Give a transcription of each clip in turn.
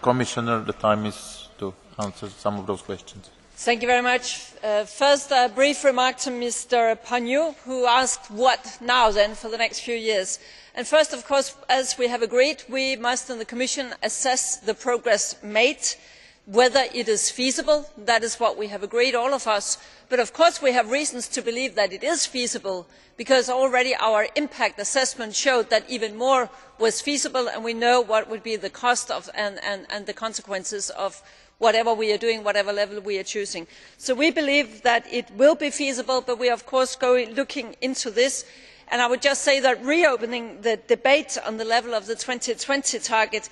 Commissioner, the time is to answer some of those questions. Thank you very much. First, a brief remark to Mr. Pargneaux, who asked what now then for the next few years. And first, of course, as we have agreed, we must in the Commission assess the progress made, whether it is feasible. That is what we have agreed, all of us. But of course we have reasons to believe that it is feasible, because already our impact assessment showed that even more was feasible, and we know what would be the cost of and the consequences of whatever we are doing, whatever level we are choosing. So we believe that it will be feasible, but we are of course looking into this. And I would just say that reopening the debate on the level of the 2020 target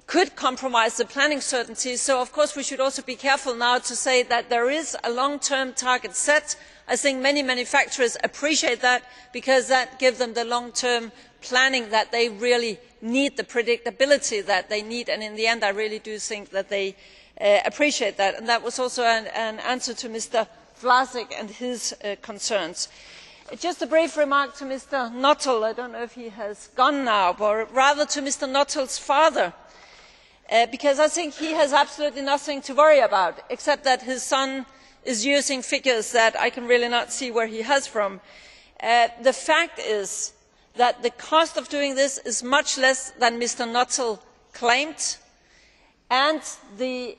could compromise the planning certainty, so of course we should also be careful now to say that there is a long term target set. I think many manufacturers appreciate that, because that gives them the long term planning that they really need, the predictability that they need, and in the end I really do think that they appreciate that. And that was also an answer to Mr. Vlasic and his concerns. Just a brief remark to Mr. Nuttall. I don't know if he has gone now, but rather to Mr. Nuttall's father, because I think he has absolutely nothing to worry about, except that his son is using figures that I can really not see where he has from. The fact is that the cost of doing this is much less than Mr. Nuttall claimed, and the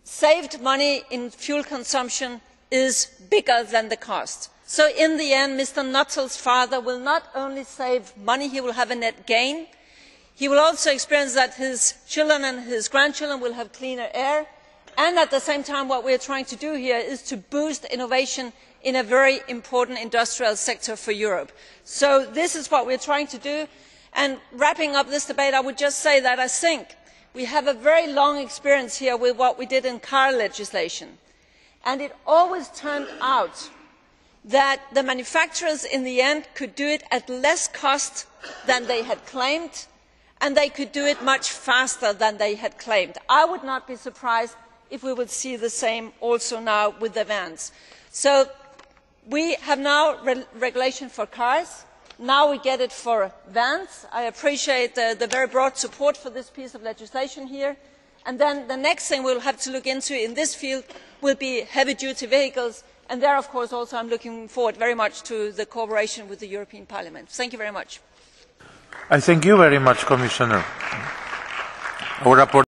saved money in fuel consumption is bigger than the cost. So in the end, Mr. Nuttall's father will not only save money, he will have a net gain. He will also experience that his children and his grandchildren will have cleaner air, and at the same time what we are trying to do here is to boost innovation in a very important industrial sector for Europe. So this is what we are trying to do. And wrapping up this debate, I would just say that I think we have a very long experience here with what we did in car legislation, and it always turned out that the manufacturers in the end could do it at less cost than they had claimed, and they could do it much faster than they had claimed. I would not be surprised if we would see the same also now with the vans. So we have now regulation for cars. Now we get it for vans. I appreciate the very broad support for this piece of legislation here. And then the next thing we will have to look into in this field will be heavy duty vehicles. And there, of course, also I am looking forward very much to the cooperation with the European Parliament. Thank you very much. I thank you very much, Commissioner. Our